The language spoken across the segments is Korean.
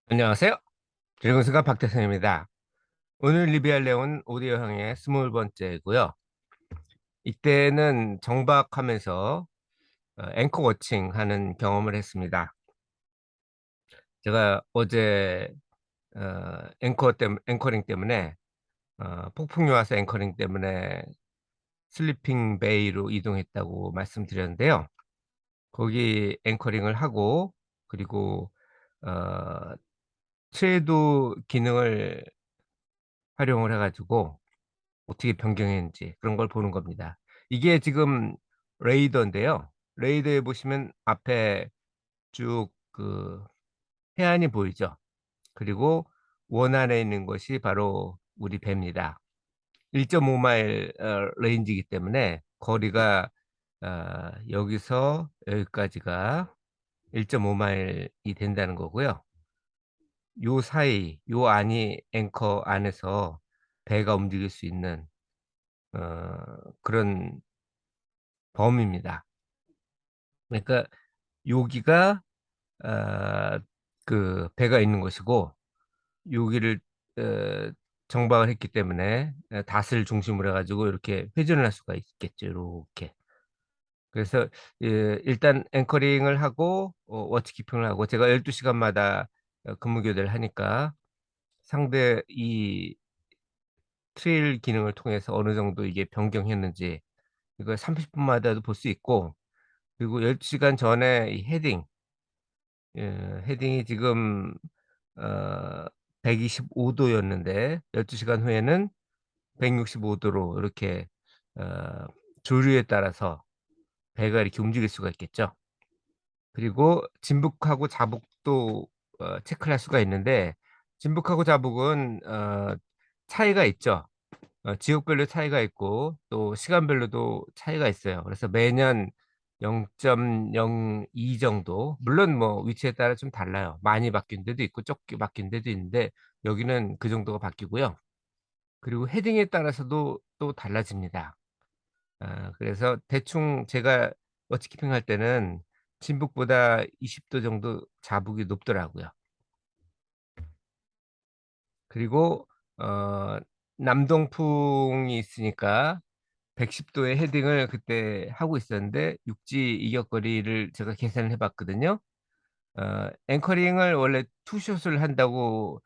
안녕하세요. 즐거운 시간 박태선입니다. 오늘 리뷰할 내용은 오디오형의 20번째고요. 이때는 정박하면서 앵커 워칭하는 경험을 했습니다. 제가 어제 앵커링 때문에 폭풍이 와서 앵커링 때문에 슬리핑 베이로 이동했다고 말씀드렸는데요. 거기 앵커링을 하고 그리고 어 트레도 기능을 활용을 해 가지고 어떻게 변경했는지 그런 걸 보는 겁니다. 이게 지금 레이더인데요. 레이더에 보시면 앞에 쭉 해안이 보이죠. 그리고 원안에 있는 것이 바로 우리 배입니다. 1.5 마일 레인지이기 때문에 거리가 여기서 여기까지가 1.5 마일이 된다는 거고요. 요 사이 요 안이 앵커 안에서 배가 움직일 수 있는 어 그런 범위입니다. 그러니까 여기가 아 배가 있는 곳이고 여기를 어 정박을 했기 때문에 닷을 중심으로 해 가지고 이렇게 회전을 할 수가 있겠죠, 요렇게. 그래서 일단 앵커링을 하고 워치키핑을 하고 제가 12 시간마다 근무 교대를 하니까 상대 이 트레일 기능을 통해서 어느 정도 이게 변경했는지 이걸 30 분마다도 볼 수 있고 그리고 12 시간 전에 이 헤딩이 지금 어 125 도였는데 12 시간 후에는 165 도로 이렇게 어 조류에 따라서 배가 이렇게 움직일 수가 있겠죠. 그리고 진북하고 자북도 체크를 할 수가 있는데 진북하고 자북은 차이가 있죠. 지역별로 차이가 있고 또 시간별로도 차이가 있어요. 그래서 매년 0.02 정도 물론 뭐 위치에 따라 좀 달라요. 많이 바뀐 데도 있고 적게 바뀐 데도 있는데 여기는 그 정도가 바뀌고요. 그리고 헤딩에 따라서도 또 달라집니다. 그래서 대충 제가 워치키핑 할 때는 진북보다 20도 정도 자북이 높더라고요. 그리고 남동풍이 있으니까 110 도의 헤딩을 그때 하고 있었는데 육지 이격거리를 제가 계산을 해 봤거든요. 앵커링을 원래 투 숏을 한다고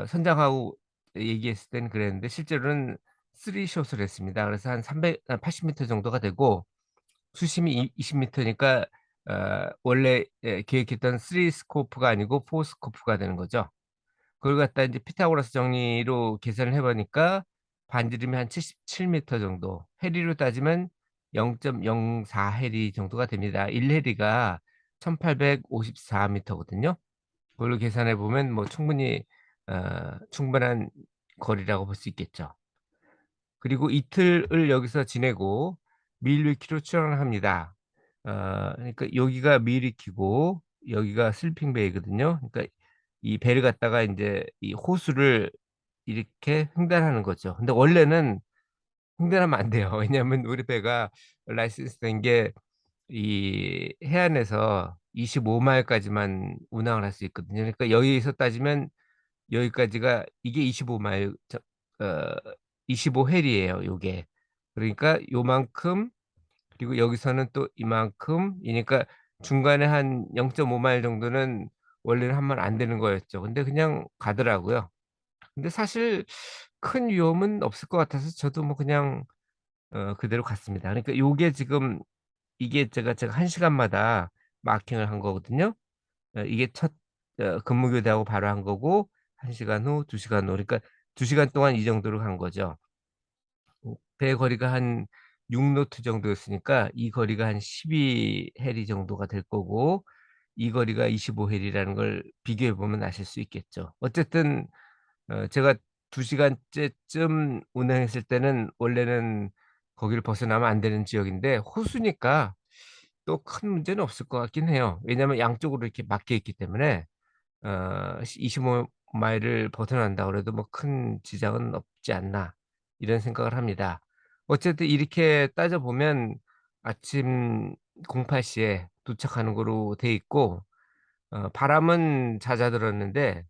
선장하고 얘기했을 때는 그랬는데 실제로는 쓰리 숏을 했습니다. 그래서 한 80 미터 정도가 되고 수심이 20 미터니까 원래 계획했던 쓰리 스코프가 아니고 포 스코프가 되는 거죠. 그걸 갖다 인제 피타고라스 정리로 계산을 해 보니까 반지름이 한 77 미터 정도, 해리로 따지면 0.04 해리 정도가 됩니다. 1 해리가 1854 미터거든요. 그걸로 계산해 보면 뭐 충분히 충분한 거리라고 볼 수 있겠죠. 그리고 이틀을 여기서 지내고 밀위키로 출항을 합니다. 그러니까 여기가 밀위키고 여기가 슬리핑 베이거든요. 그러니까 이 배를 갖다가 인제 이 호수를 이렇게 횡단하는 거죠. 근데 원래는 횡단하면 안 돼요. 왜냐하면 우리 배가 라이선스 된 게 이 해안에서 25 마일까지만 운항을 할 수 있거든요. 그러니까 여기에서 따지면 여기까지가 이게 25 마일 25 해리예요 요게. 그러니까 요만큼 그리고 여기서는 또 이만큼이니까 중간에 한 0.5 마일 정도는 원래는 하면 안 되는 거였죠. 근데 그냥 가더라고요. 근데 사실 큰 위험은 없을 것 같아서 저도 뭐 그냥 그대로 갔습니다. 그러니까 요게 지금 이게 제가 1 시간마다 마킹을 한 거거든요. 이게 첫 근무 교대하고 바로 한 거고 1 시간 후, 2 시간 후 그러니까 2 시간 동안 이 정도로 간 거죠. 배 거리가 한 6 노트 정도였으니까 이 거리가 한 12 해리 정도가 될 거고 이 거리가 25 해리라는 걸 비교해 보면 아실 수 있겠죠. 어쨌든 제가 2 시간째쯤 운행했을 때는 원래는 거기를 벗어나면 안 되는 지역인데 호수니까 또 큰 문제는 없을 것 같긴 해요. 왜냐하면 양쪽으로 이렇게 막혀 있기 때문에 25 마일을 벗어난다 그래도 뭐 '큰 지장은 없지 않나.' 이런 생각을 합니다. 어쨌든 이렇게 따져 보면 아침 08 시에 도착하는 거로 돼 있고 바람은 잦아들었는데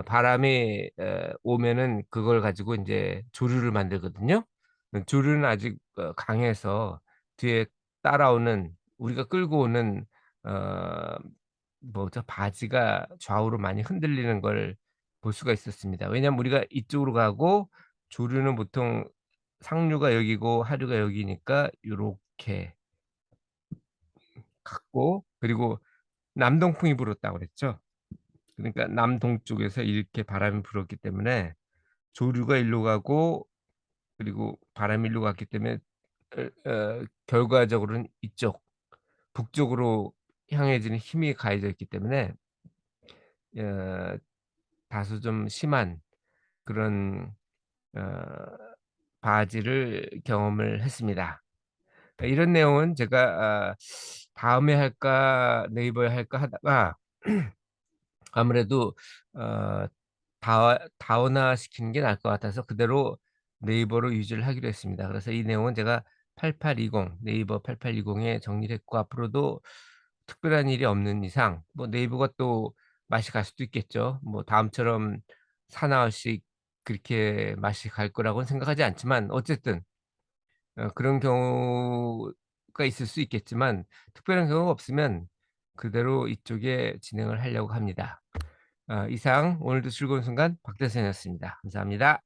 바람이 오면은 그걸 가지고 인제 조류를 만들거든요. 조류는 아직 강해서 뒤에 따라오는, 우리가 끌고 오는 어 뭐죠, 바지가 좌우로 많이 흔들리는 걸 볼 수가 있었습니다. 왜냐하면 우리가 이쪽으로 가고 조류는 보통 상류가 여기고 하류가 여기니까 요렇게 갔고, 그리고 남동풍이 불었다고 그랬죠. 그러니까 남동쪽에서 이렇게 바람이 불었기 때문에 조류가 일로 가고, 그리고 바람이 일로 갔기 때문에 결과적으로는 이쪽 북쪽으로 향해지는 힘이 가해져 있기 때문에 어 다소 좀 심한 그런 어 바지를 경험을 했습니다. 이런 내용은 제가 다음에 할까 네이버에 할까 하다가 아무래도 어 다원화시키는 게 나을 것 같아서 그대로 네이버로 유지를 하기로 했습니다. 그래서 이 내용은 제가 8820 네이버 8820에 정리를 했고, 앞으로도 특별한 일이 없는 이상 뭐 네이버가 또 맛이 갈 수도 있겠죠. 뭐 다음처럼 사나흘씩 그렇게 맛이 갈 거라고는 생각하지 않지만, 어쨌든 그런 경우가 있을 수 있겠지만 특별한 경우가 없으면 그대로 이쪽에 진행을 하려고 합니다. 이상 오늘도 즐거운 순간 박대선이었습니다. 감사합니다.